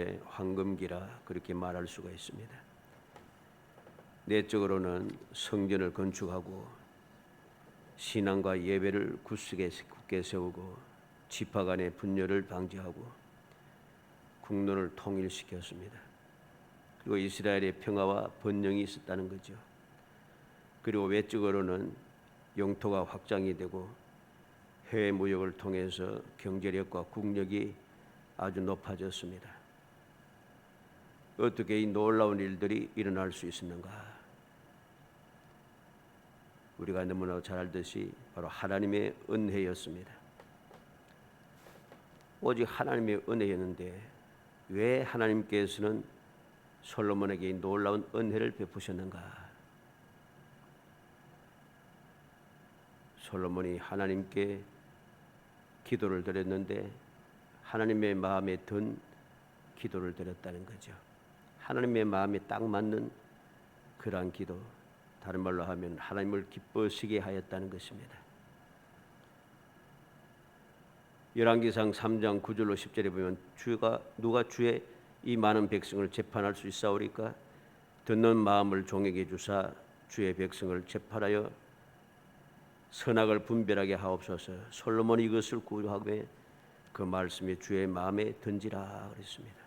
솔로몬의 황금기라 그렇게 말할 수가 있습니다. 내적으로는 성전을 건축하고 신앙과 예배를 굳게 세우고 지파 간의 분열을 방지하고 국론을 통일시켰습니다. 그리고 이스라엘의 평화와 번영이 있었다는 거죠. 그리고 외적으로는 영토가 확장이 되고 해외 무역을 통해서 경제력과 국력이 아주 높아졌습니다. 어떻게 이 놀라운 일들이 일어날 수 있었는가? 우리가 너무나 잘 알듯이 바로 하나님의 은혜였습니다. 오직 하나님의 은혜였는데 왜 하나님께서는 솔로몬에게 이 놀라운 은혜를 베푸셨는가? 솔로몬이 하나님께 기도를 드렸는데 하나님의 마음에 든 기도를 드렸다는 거죠. 하나님의 마음에 딱 맞는 그러한 기도, 다른 말로 하면 하나님을 기뻐시게 하였다는 것입니다. 열왕기상 3장 9절로 10절에 보면 누가 주의 이 많은 백성을 재판할 수 있사오리까? 듣는 마음을 종에게 주사 주의 백성을 재판하여 선악을 분별하게 하옵소서. 솔로몬이 이것을 구하매 그 말씀이 주의 마음에 든지라 그랬습니다.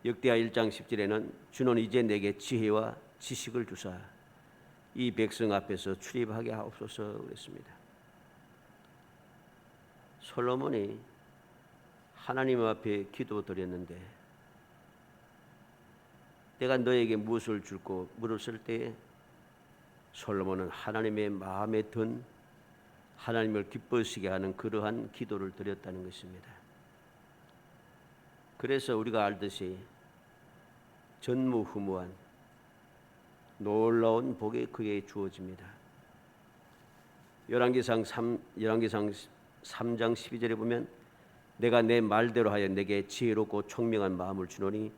역대하 1장 10절에는 주는 이제 내게 지혜와 지식을 주사 이 백성 앞에서 출입하게 하옵소서 그랬습니다. 솔로몬이 하나님 앞에 기도드렸는데 내가 너에게 무엇을 줄고 물었을 때에 솔로몬은 하나님의 마음에 든 하나님을 기뻐하시게 하는 그러한 기도를 드렸다는 것입니다. 그래서 우리가 알듯이 전무후무한 놀라운 복이 그에게 주어집니다. 열왕기상 3장 12절에 보면 내가 내 말대로 하여 내게 지혜롭고 총명한 마음을 주노니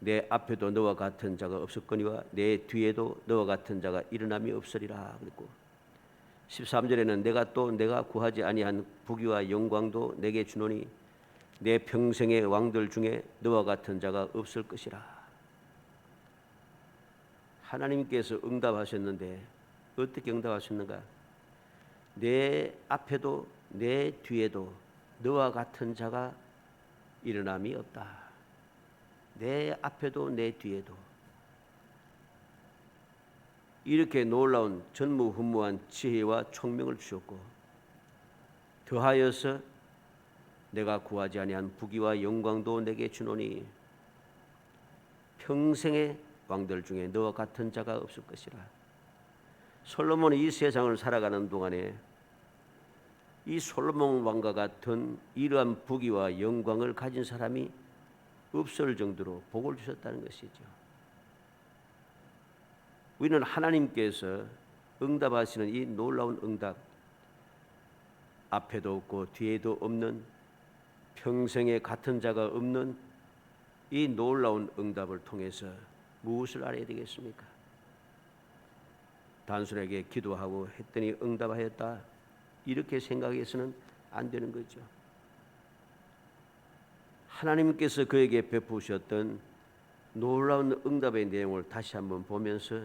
내 앞에도 너와 같은 자가 없었거니와 내 뒤에도 너와 같은 자가 일어남이 없으리라 그랬고 13절에는 내가 구하지 아니한 부귀와 영광도 내게 주노니 내 평생의 왕들 중에 너와 같은 자가 없을 것이라. 하나님께서 응답하셨는데 어떻게 응답하셨는가? 내 앞에도 내 뒤에도 너와 같은 자가 일어남이 없다. 내 앞에도 내 뒤에도 이렇게 놀라운 전무후무한 지혜와 총명을 주셨고 더하여서 내가 구하지 아니한 부귀와 영광도 내게 주노니 평생의 왕들 중에 너와 같은 자가 없을 것이라. 솔로몬이 이 세상을 살아가는 동안에 이 솔로몬 왕과 같은 이러한 부귀와 영광을 가진 사람이 없을 정도로 복을 주셨다는 것이죠. 우리는 하나님께서 응답하시는 이 놀라운 응답, 앞에도 없고 뒤에도 없는 평생에 같은 자가 없는 이 놀라운 응답을 통해서 무엇을 알아야 되겠습니까? 단순하게 기도하고 했더니 응답하였다 이렇게 생각해서는 안 되는 거죠. 하나님께서 그에게 베푸셨던 놀라운 응답의 내용을 다시 한번 보면서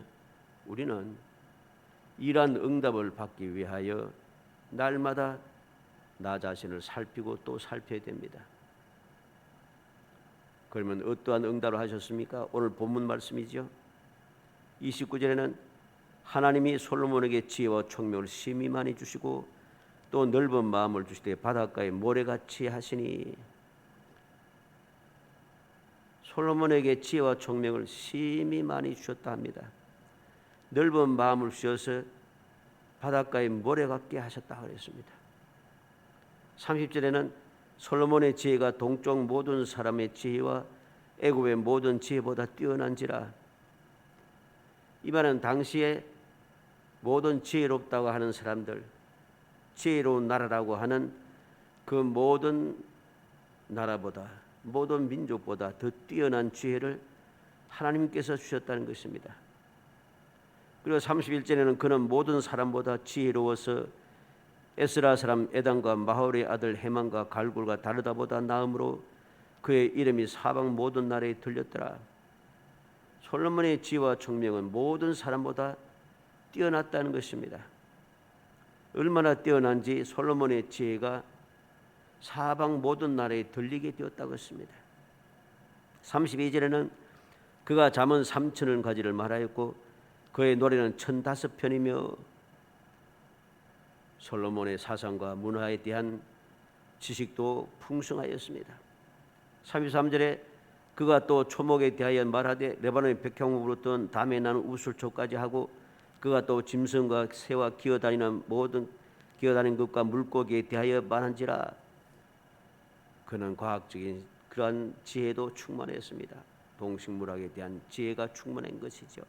우리는 이러한 응답을 받기 위하여 날마다 나 자신을 살피고 또 살펴야 됩니다. 그러면 어떠한 응답을 하셨습니까? 오늘 본문 말씀이죠. 29절에는 하나님이 솔로몬에게 지혜와 총명을 심히 많이 주시고 또 넓은 마음을 주시되 바닷가에 모래같이 하시니 솔로몬에게 지혜와 총명을 심히 많이 주셨다 합니다. 넓은 마음을 주셔서 바닷가에 모래 같게 하셨다 그랬습니다. 30절에는 솔로몬의 지혜가 동쪽 모든 사람의 지혜와 애굽의 모든 지혜보다 뛰어난지라. 이 말은 당시에 모든 지혜롭다고 하는 사람들, 지혜로운 나라라고 하는 그 모든 나라보다 모든 민족보다 더 뛰어난 지혜를 하나님께서 주셨다는 것입니다. 그리고 31절에는 그는 모든 사람보다 지혜로워서 에스라 사람 에단과 마홀의 아들 헤만과 갈굴과 다르다보다 나음으로 그의 이름이 사방 모든 나라에 들렸더라. 솔로몬의 지혜와 총명은 모든 사람보다 뛰어났다는 것입니다. 얼마나 뛰어난지 솔로몬의 지혜가 사방 모든 나라에 들리게 되었다고 했습니다. 32절에는 그가 잠은 3천을 가지를 말하였고 그의 노래는 1005편이며 솔로몬의 사상과 문화에 대한 지식도 풍성하였습니다. 33절에 그가 또 초목에 대하여 말하되 레바논의 백향목으로 담에 나는 우슬초까지 하고 그가 또 짐승과 새와 기어다니는 모든 기어다니는 것과 물고기에 대하여 말한지라. 그는 과학적인 그러한 지혜도 충만했습니다. 동식물학에 대한 지혜가 충만한 것이죠.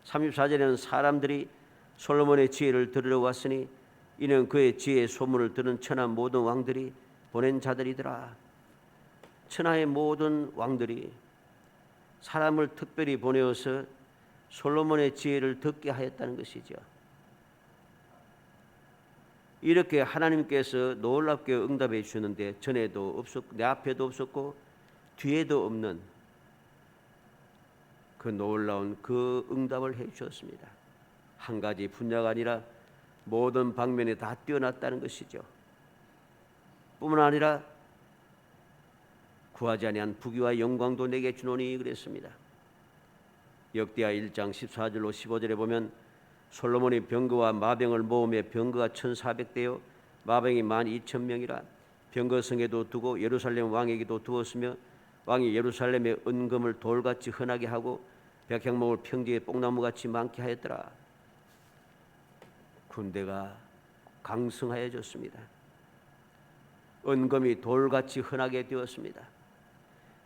34절에는 사람들이 솔로몬의 지혜를 들으러 왔으니 이는 그의 지혜의 소문을 들은 천하 모든 왕들이 보낸 자들이더라. 천하의 모든 왕들이 사람을 특별히 보내어서 솔로몬의 지혜를 듣게 하였다는 것이죠. 이렇게 하나님께서 놀랍게 응답해 주셨는데 전에도 없었고 내 앞에도 없었고 뒤에도 없는 그 놀라운 그 응답을 해 주셨습니다. 한 가지 분야가 아니라 모든 방면에 다 뛰어났다는 것이죠. 뿐만 아니라 구하지 아니한 부귀와 영광도 내게 주노니 그랬습니다. 역대하 1장 14절로 15절에 보면 솔로몬이 병거와 마병을 모으며 병거가 1400대요 마병이 12,000명이라 병거성에도 두고 예루살렘 왕에게도 두었으며 왕이 예루살렘의 은금을 돌같이 흔하게 하고 백향목을 평지에 뽕나무같이 많게 하였더라. 군대가 강성하여졌습니다. 은금이 돌같이 흔하게 되었습니다.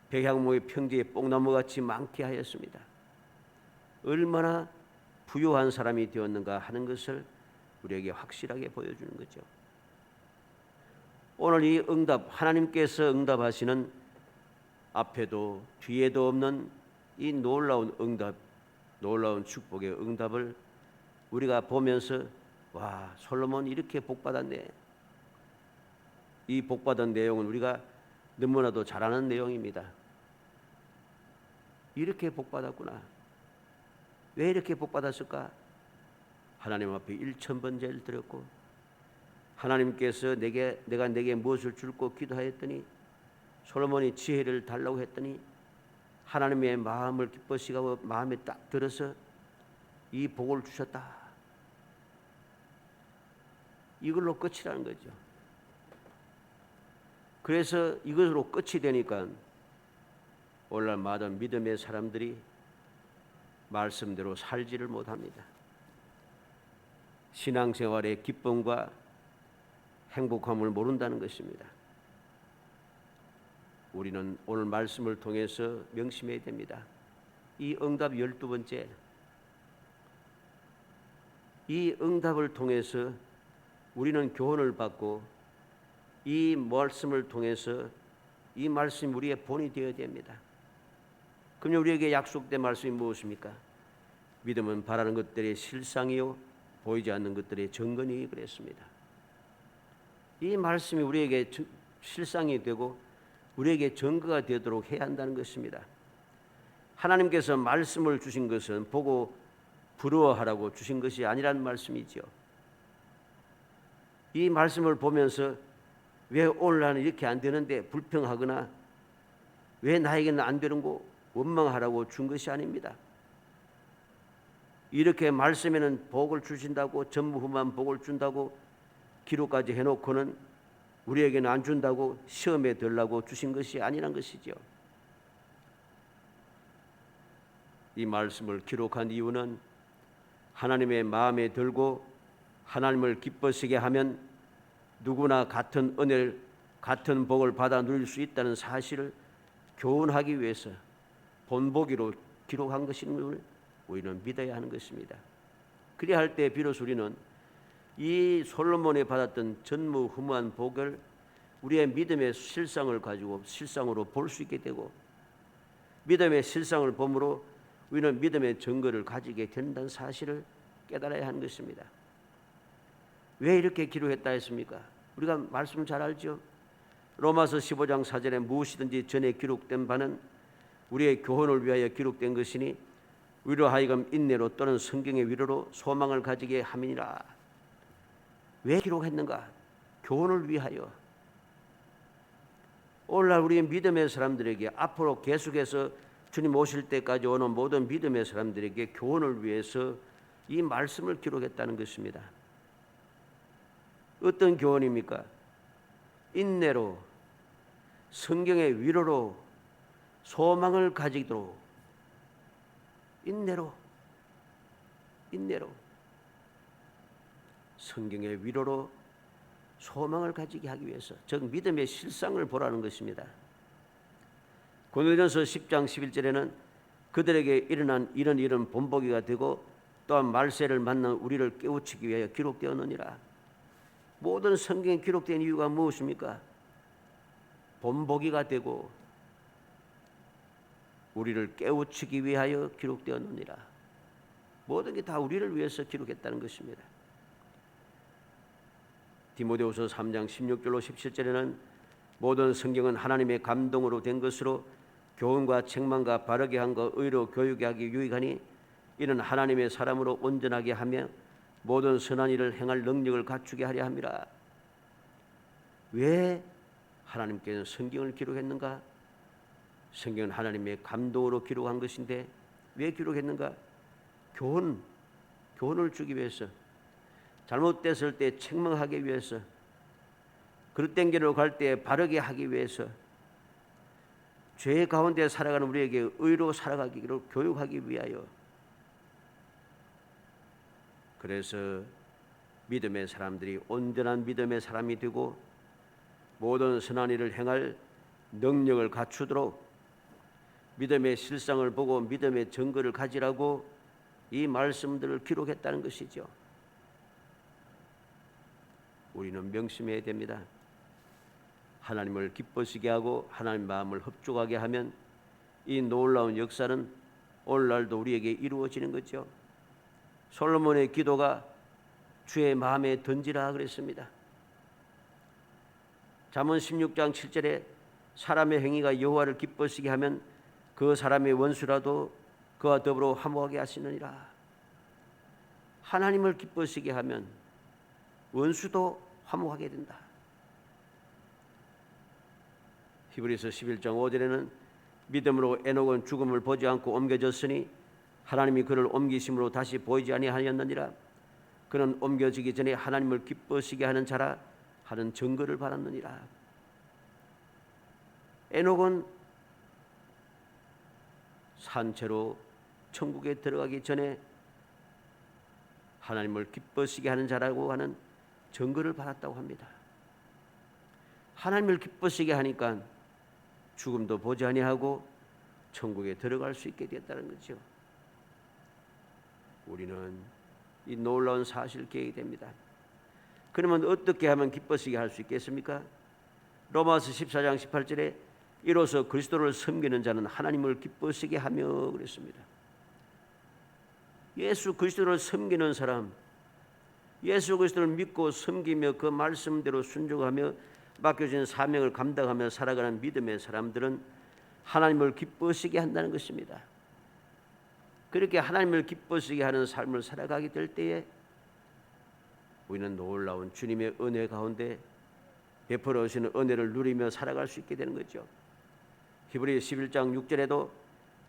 백향목이 평지에 뽕나무같이 많게 하였습니다. 얼마나 부유한 사람이 되었는가 하는 것을 우리에게 확실하게 보여주는 거죠. 오늘 이 응답, 하나님께서 응답하시는 앞에도 뒤에도 없는 이 놀라운 응답, 놀라운 축복의 응답을 우리가 보면서 와, 솔로몬 이렇게 복받았네. 이 복받은 내용은 우리가 너무나도 잘 아는 내용입니다. 이렇게 복받았구나. 왜 이렇게 복받았을까? 하나님 앞에 1000번제를 드렸고 하나님께서 내가 내게 무엇을 줄고 기도하였더니 솔로몬이 지혜를 달라고 했더니 하나님의 마음을 기뻐시고 마음에 딱 들어서 이 복을 주셨다. 이걸로 끝이라는 거죠. 그래서 이것으로 끝이 되니까 오늘날 많은 믿음의 사람들이 말씀대로 살지를 못합니다. 신앙생활의 기쁨과 행복함을 모른다는 것입니다. 우리는 오늘 말씀을 통해서 명심해야 됩니다. 이 응답 12번째, 이 응답을 통해서 우리는 교훈을 받고 이 말씀을 통해서 이 말씀이 우리의 본이 되어야 됩니다. 그럼 우리에게 약속된 말씀이 무엇입니까? 믿음은 바라는 것들의 실상이요 보이지 않는 것들의 증거니 그랬습니다. 이 말씀이 우리에게 실상이 되고 우리에게 증거가 되도록 해야 한다는 것입니다. 하나님께서 말씀을 주신 것은 보고 부러워하라고 주신 것이 아니라는 말씀이죠. 이 말씀을 보면서 왜 오늘 나는 이렇게 안 되는데 불평하거나 왜 나에게는 안 되는고 원망하라고 준 것이 아닙니다. 이렇게 말씀에는 복을 주신다고 전무후무한 복을 준다고 기록까지 해놓고는 우리에게는 안 준다고 시험에 들라고 주신 것이 아니란 것이죠. 이 말씀을 기록한 이유는 하나님의 마음에 들고 하나님을 기뻐시게 하면 누구나 같은 은혜를 같은 복을 받아 누릴 수 있다는 사실을 교훈하기 위해서 본보기로 기록한 것임을 우리는 믿어야 하는 것입니다. 그래야 할 때 비로소 우리는 이 솔로몬이 받았던 전무후무한 복을 우리의 믿음의 실상을 가지고 실상으로 볼 수 있게 되고 믿음의 실상을 보므로 우리는 믿음의 증거를 가지게 된다는 사실을 깨달아야 하는 것입니다. 왜 이렇게 기록했다 했습니까? 우리가 말씀 잘 알죠. 로마서 15장 4절에 무엇이든지 전에 기록된 바는 우리의 교훈을 위하여 기록된 것이니 위로 하여금 인내로 또는 성경의 위로로 소망을 가지게 함이니라. 왜 기록했는가? 교훈을 위하여. 오늘날 우리의 믿음의 사람들에게, 앞으로 계속해서 주님 오실 때까지 오는 모든 믿음의 사람들에게 교훈을 위해서 이 말씀을 기록했다는 것입니다. 어떤 교훈입니까? 인내로, 성경의 위로로 소망을 가지도록. 인내로 성경의 위로로 소망을 가지게 하기 위해서, 즉 믿음의 실상을 보라는 것입니다. 고린도전서 10장 11절에는 그들에게 일어난 이런 일은 본보기가 되고 또한 말세를 맞는 우리를 깨우치기 위하여 기록되었느니라. 모든 성경에 기록된 이유가 무엇입니까? 본보기가 되고 우리를 깨우치기 위하여 기록되었느니라. 모든 게 다 우리를 위해서 기록했다는 것입니다. 디모데후서 3장 16절로 17절에는 모든 성경은 하나님의 감동으로 된 것으로 교훈과 책망과 바르게 한과 의로 교육하게 하기 유익하니 이는 하나님의 사람으로 온전하게 하며 모든 선한 일을 행할 능력을 갖추게 하려 함이라. 왜 하나님께서는 성경을 기록했는가? 성경은 하나님의 감동으로 기록한 것인데 왜 기록했는가? 교훈을 주기 위해서, 잘못됐을 때 책망하기 위해서, 그릇된 길로 갈 때 바르게 하기 위해서, 죄 가운데 살아가는 우리에게 의로 살아가기로 교육하기 위하여. 그래서 믿음의 사람들이 온전한 믿음의 사람이 되고 모든 선한 일을 행할 능력을 갖추도록 믿음의 실상을 보고 믿음의 증거를 가지라고 이 말씀들을 기록했다는 것이죠. 우리는 명심해야 됩니다. 하나님을 기뻐지게 하고 하나님 마음을 흡족하게 하면 이 놀라운 역사는 오늘날도 우리에게 이루어지는 거죠. 솔로몬의 기도가 주의 마음에 던지라 그랬습니다. 잠언 16장 7절에 사람의 행위가 여호와를 기뻐지게 하면 그 사람의 원수라도 그와 더불어 화목하게 하시느니라. 하나님을 기뻐지게 하면 원수도 화목하게 된다. 히브리서 11장 5절에는 믿음으로 에녹은 죽음을 보지 않고 옮겨졌으니 하나님이 그를 옮기심으로 다시 보이지 아니하였느니라. 그는 옮겨지기 전에 하나님을 기뻐지게 하는 자라 하는 증거를 받았느니라. 에녹은 산채로 천국에 들어가기 전에 하나님을 기뻐지게 하는 자라고 하는 증거를 받았다고 합니다. 하나님을 기뻐지게 하니까 죽음도 보지 아니하고 천국에 들어갈 수 있게 됐다는 거죠. 우리는 이 놀라운 사실을 깨게 됩니다. 그러면 어떻게 하면 기뻐지게 할 수 있겠습니까? 로마서 14장 18절에 이로써 그리스도를 섬기는 자는 하나님을 기뻐지게 하며 그랬습니다. 예수 그리스도를 섬기는 사람, 예수 그리스도를 믿고 섬기며 그 말씀대로 순종하며 맡겨진 사명을 감당하며 살아가는 믿음의 사람들은 하나님을 기뻐지게 한다는 것입니다. 그렇게 하나님을 기뻐지게 하는 삶을 살아가게 될 때에 우리는 놀라운 주님의 은혜 가운데 베풀어 오시는 은혜를 누리며 살아갈 수 있게 되는 거죠. 히브리 11장 6절에도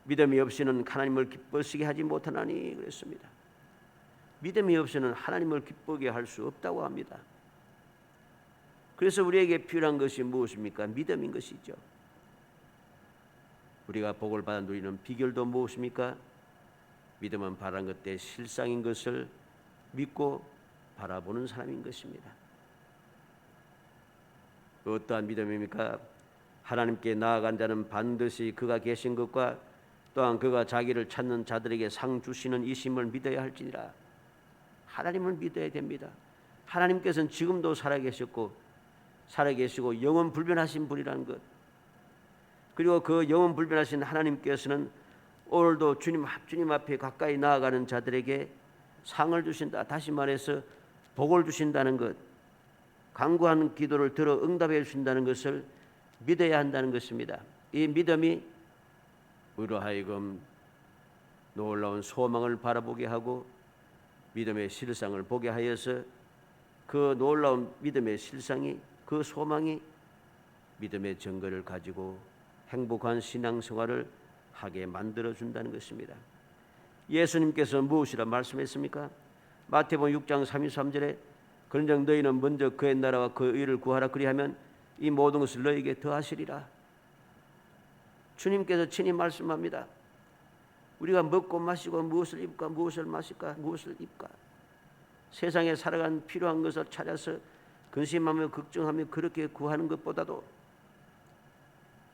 믿음이 없이는 하나님을 기뻐지게 하지 못하나니 그랬습니다. 믿음이 없이는 하나님을 기쁘게 할 수 없다고 합니다. 그래서 우리에게 필요한 것이 무엇입니까? 믿음인 것이죠. 우리가 복을 받아 누리는 비결도 무엇입니까? 믿음은 바라는 것대 실상인 것을 믿고 바라보는 사람인 것입니다. 어떠한 믿음입니까? 하나님께 나아간 자는 반드시 그가 계신 것과 또한 그가 자기를 찾는 자들에게 상 주시는 이심을 믿어야 할지니라. 하나님을 믿어야 됩니다. 하나님께서는 지금도 살아계시고 영원 불변하신 분이라는 것, 그리고 그 영원 불변하신 하나님께서는 오늘도 주님 앞에 가까이 나아가는 자들에게 상을 주신다. 다시 말해서 복을 주신다는 것, 간구하는 기도를 들어 응답해 주신다는 것을 믿어야 한다는 것입니다. 이 믿음이 우리로 하여금 놀라운 소망을 바라보게 하고 믿음의 실상을 보게 하여서 그 놀라운 믿음의 실상이, 그 소망이 믿음의 증거를 가지고 행복한 신앙생활을 하게 만들어준다는 것입니다. 예수님께서 무엇이라 말씀했습니까? 마태복음 6장 33절에 그런즉 너희는 먼저 그의 나라와 그 의를 구하라, 그리하면 이 모든 것을 너희에게 더하시리라. 주님께서 친히 말씀합니다. 우리가 먹고 마시고 무엇을 입을까, 무엇을 마실까, 무엇을 입을까, 세상에 살아가는 필요한 것을 찾아서 근심하며 걱정하며 그렇게 구하는 것보다도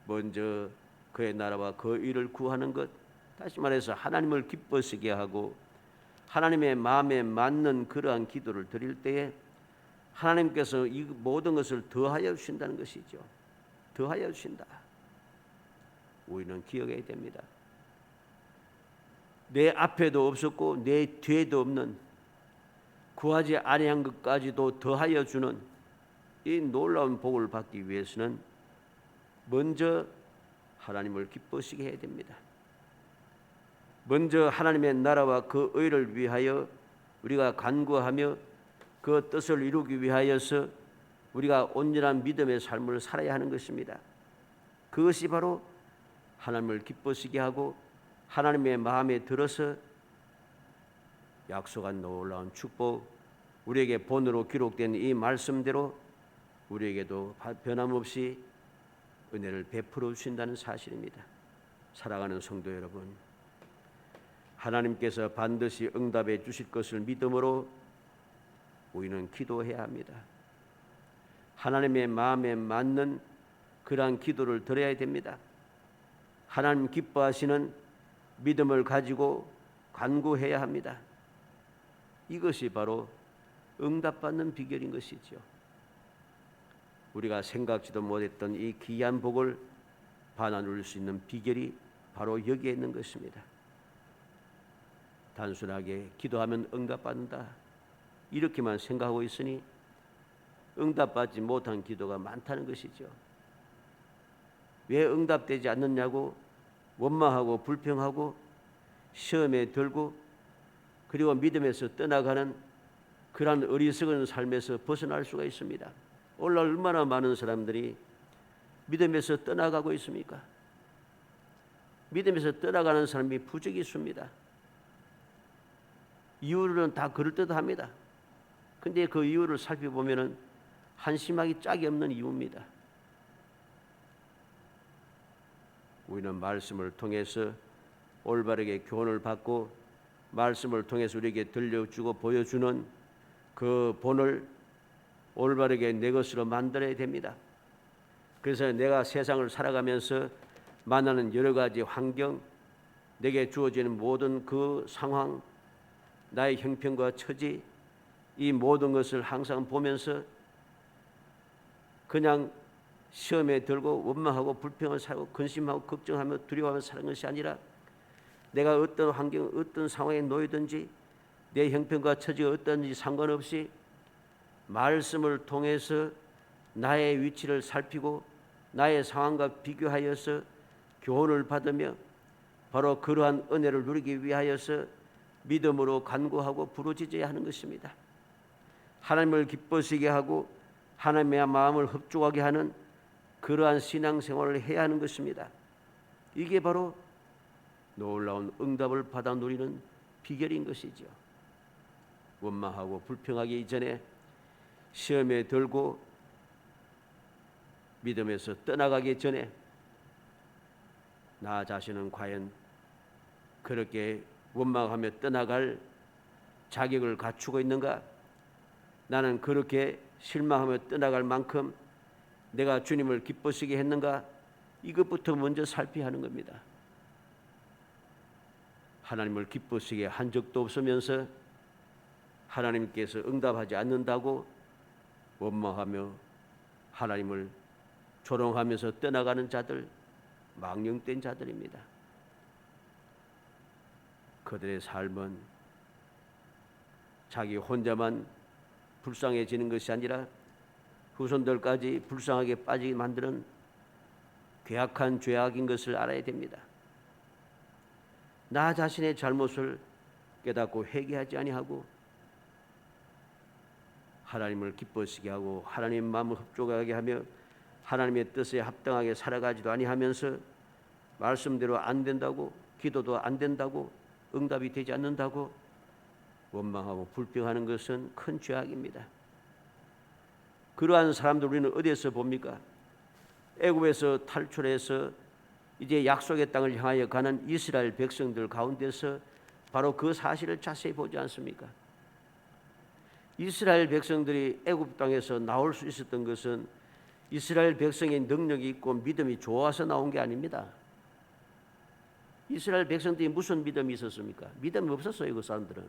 먼저 그의 나라와 그 의를 구하는 것, 다시 말해서 하나님을 기뻐하시게 하고 하나님의 마음에 맞는 그러한 기도를 드릴 때에 하나님께서 이 모든 것을 더하여 주신다는 것이죠. 더하여 주신다. 우리는 기억해야 됩니다. 내 앞에도 없었고 내 뒤에도 없는, 구하지 아니한 것까지도 더하여 주는 이 놀라운 복을 받기 위해서는 먼저 하나님을 기뻐하시게 해야 됩니다. 먼저 하나님의 나라와 그 의를 위하여 우리가 간구하며 그 뜻을 이루기 위하여서 우리가 온전한 믿음의 삶을 살아야 하는 것입니다. 그것이 바로 하나님을 기뻐하시게 하고 하나님의 마음에 들어서 약속한 놀라운 축복, 우리에게 본으로 기록된 이 말씀대로 우리에게도 변함없이 은혜를 베풀어 주신다는 사실입니다. 사랑하는 성도 여러분, 하나님께서 반드시 응답해 주실 것을 믿음으로 우리는 기도해야 합니다. 하나님의 마음에 맞는 그러한 기도를 드려야 됩니다. 하나님 기뻐하시는 믿음을 가지고 간구해야 합니다. 이것이 바로 응답받는 비결인 것이죠. 우리가 생각지도 못했던 이 귀한 복을 받아 누릴 수 있는 비결이 바로 여기에 있는 것입니다. 단순하게 기도하면 응답받는다 이렇게만 생각하고 있으니 응답받지 못한 기도가 많다는 것이죠. 왜 응답되지 않느냐고 원망하고 불평하고 시험에 들고 그리고 믿음에서 떠나가는 그러한 어리석은 삶에서 벗어날 수가 있습니다. 오늘날 얼마나 많은 사람들이 믿음에서 떠나가고 있습니까? 믿음에서 떠나가는 사람이 부족이 있습니다. 이유는 다 그럴듯합니다. 근데 그 이유를 살펴보면 한심하기 짝이 없는 이유입니다. 우리는 말씀을 통해서 올바르게 교훈을 받고 말씀을 통해서 우리에게 들려주고 보여주는 그 본을 올바르게 내 것으로 만들어야 됩니다. 그래서 내가 세상을 살아가면서 만나는 여러 가지 환경, 내게 주어지는 모든 그 상황, 나의 형편과 처지, 이 모든 것을 항상 보면서 그냥 시험에 들고 원망하고 불평을 사고 근심하고 걱정하며 두려워하며 사는 것이 아니라 내가 어떤 환경, 어떤 상황에 놓이든지 내 형편과 처지가 어떤지 상관없이 말씀을 통해서 나의 위치를 살피고 나의 상황과 비교하여서 교훈을 받으며 바로 그러한 은혜를 누리기 위하여서 믿음으로 간구하고 부르짖어야 하는 것입니다. 하나님을 기뻐하시게 하고 하나님의 마음을 흡족하게 하는 그러한 신앙생활을 해야 하는 것입니다. 이게 바로 놀라운 응답을 받아 누리는 비결인 것이죠. 원망하고 불평하기 이전에 시험에 들고 믿음에서 떠나가기 전에 나 자신은 과연 그렇게 원망하며 떠나갈 자격을 갖추고 있는가? 나는 그렇게 실망하며 떠나갈 만큼 내가 주님을 기쁘시게 했는가? 이것부터 먼저 살펴야 하는 겁니다. 하나님을 기쁘시게 한 적도 없으면서 하나님께서 응답하지 않는다고 원망하며 하나님을 조롱하면서 떠나가는 자들, 망령된 자들입니다. 그들의 삶은 자기 혼자만 불쌍해지는 것이 아니라 후손들까지 불쌍하게 빠지게 만드는 괴악한 죄악인 것을 알아야 됩니다. 나 자신의 잘못을 깨닫고 회개하지 아니하고 하나님을 기뻐하시게 하고 하나님의 마음을 흡족하게 하며 하나님의 뜻에 합당하게 살아가지도 아니하면서 말씀대로 안 된다고, 기도도 안 된다고, 응답이 되지 않는다고 원망하고 불평하는 것은 큰 죄악입니다. 그러한 사람들 우리는 어디에서 봅니까? 애굽에서 탈출해서 이제 약속의 땅을 향하여 가는 이스라엘 백성들 가운데서 바로 그 사실을 자세히 보지 않습니까? 이스라엘 백성들이 애굽 땅에서 나올 수 있었던 것은 이스라엘 백성의 능력이 있고 믿음이 좋아서 나온 게 아닙니다. 이스라엘 백성들이 무슨 믿음이 있었습니까? 믿음이 없었어요. 그 사람들은.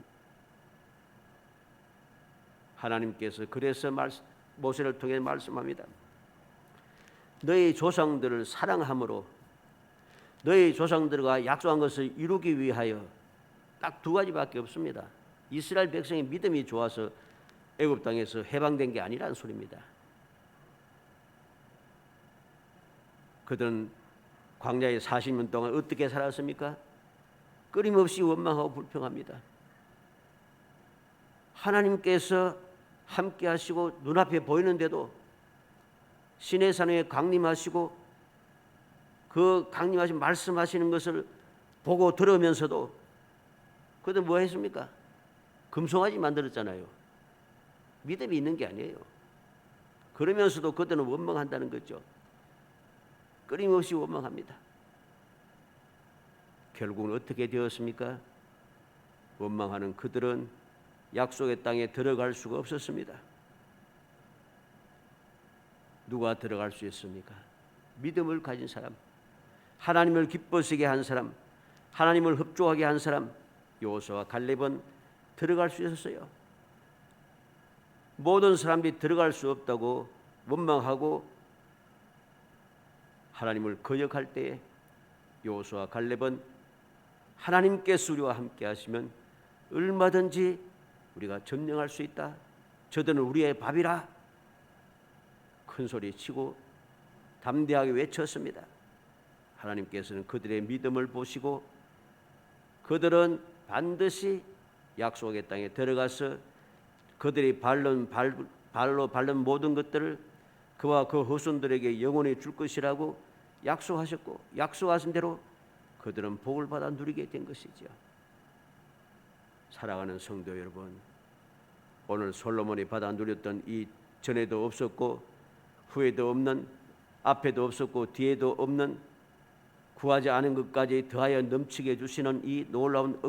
하나님께서 그래서 모세를 통해 말씀합니다. 너희 조상들을 사랑함으로 너희 조상들과 약속한 것을 이루기 위하여 딱 두 가지밖에 없습니다. 이스라엘 백성의 믿음이 좋아서 애굽 땅에서 해방된 게 아니라는 소리입니다. 그들은 광야에 40년 동안 어떻게 살았습니까? 끊임없이 원망하고 불평합니다. 하나님께서 함께 하시고 눈앞에 보이는데도 시내산에 강림하시고 그 강림하신 말씀하시는 것을 보고 들으면서도 그들 뭐 했습니까? 금송아지 만들었잖아요. 믿음이 있는 게 아니에요. 그러면서도 그들은 원망한다는 거죠. 끊임없이 원망합니다. 결국은 어떻게 되었습니까? 원망하는 그들은 약속의 땅에 들어갈 수가 없었습니다. 누가 들어갈 수 있습니까? 믿음을 가진 사람, 하나님을 기뻐지게 한 사람, 하나님을 흡족하게 한 사람, 여호수아와 갈렙은 들어갈 수 있었어요. 모든 사람들이 들어갈 수 없다고 원망하고 하나님을 거역할 때에 여호수아와 갈렙은 하나님께서 우리와 함께 하시면 얼마든지 우리가 점령할 수 있다. 저들은 우리의 밥이라 큰 소리 치고 담대하게 외쳤습니다. 하나님께서는 그들의 믿음을 보시고 그들은 반드시 약속의 땅에 들어가서 그들이 발로 밟는 모든 것들을 그와 그 후손들에게 영원히 줄 것이라고 약속하셨고 약속하신 대로 그들은 복을 받아 누리게 된 것이죠. 사랑하는 성도 여러분, 오늘 솔로몬이 받아 누렸던 이 전에도 없었고 후에도 없는, 앞에도 없었고 뒤에도 없는, 구하지 않은 것까지 더하여 넘치게 해주시는 이 놀라운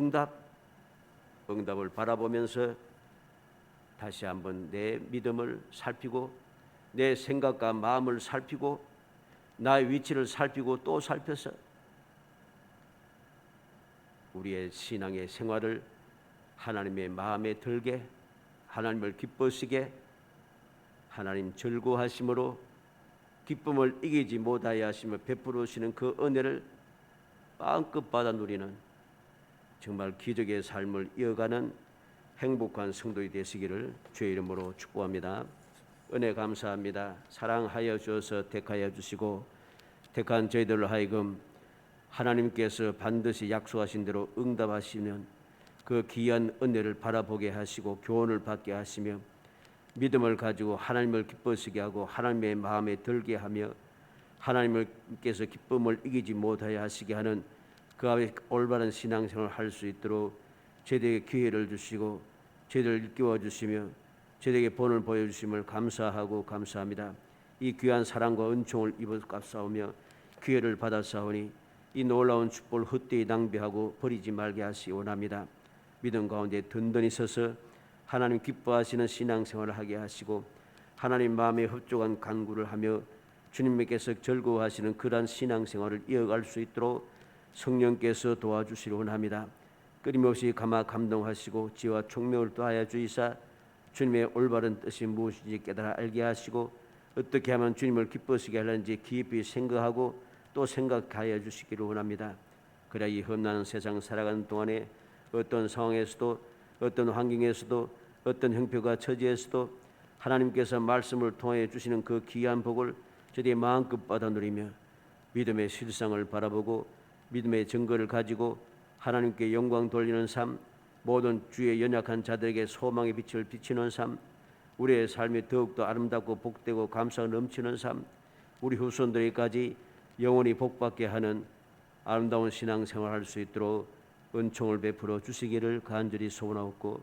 응답을 바라보면서 다시 한번 내 믿음을 살피고 내 생각과 마음을 살피고 나의 위치를 살피고 또 살펴서 우리의 신앙의 생활을 하나님의 마음에 들게, 하나님을 기뻐시게, 하나님 즐거워하심으로 기쁨을 이기지 못하여 하시며 베풀으시는 그 은혜를 마음껏 받아 누리는 정말 기적의 삶을 이어가는 행복한 성도이 되시기를 주의 이름으로 축복합니다. 은혜 감사합니다. 사랑하여 주셔서 택하여 주시고 택한 저희들로 하여금 하나님께서 반드시 약속하신 대로 응답하시는 그 귀한 은혜를 바라보게 하시고 교훈을 받게 하시며 믿음을 가지고 하나님을 기뻐하시게 하고 하나님의 마음에 들게 하며 하나님께서 기쁨을 이기지 못하여 하시게 하는 그 앞에 올바른 신앙생활을 할 수 있도록 저희들에게 기회를 주시고 저희들을 일깨워 주시며 저희에게 본을 보여주심을 감사하고 감사합니다. 이 귀한 사랑과 은총을 입어갑사오며 기회를 받았사오니 이 놀라운 축복을 헛되이 낭비하고 버리지 말게 하시 원합니다. 믿음 가운데 든든히 서서 하나님 기뻐하시는 신앙생활을 하게 하시고 하나님 마음에 흡족한 간구를 하며 주님께서 즐거워하시는 그러한 신앙생활을 이어갈 수 있도록 성령께서 도와주시려 원합니다. 끊임없이 감동하시고 지혜와 총명을 더하여 주이사 주님의 올바른 뜻이 무엇인지 깨달아 알게 하시고 어떻게 하면 주님을 기뻐하시게 하는지 깊이 생각하고 또 생각하여 주시기를 원합니다. 그래야 이 험난한 세상 살아가는 동안에 어떤 상황에서도 어떤 환경에서도 어떤 형편과 처지에서도 하나님께서 말씀을 통해 주시는 그 귀한 복을 저희의 마음껏 받아 누리며 믿음의 실상을 바라보고 믿음의 증거를 가지고 하나님께 영광 돌리는 삶, 모든 주의 연약한 자들에게 소망의 빛을 비치는 삶, 우리의 삶이 더욱더 아름답고 복되고 감사가 넘치는 삶, 우리 후손들에게까지 영원히 복받게 하는 아름다운 신앙생활을 할 수 있도록 은총을 베풀어 주시기를 간절히 소원하옵고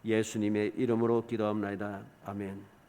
예수님의 이름으로 기도합나이다. 아멘.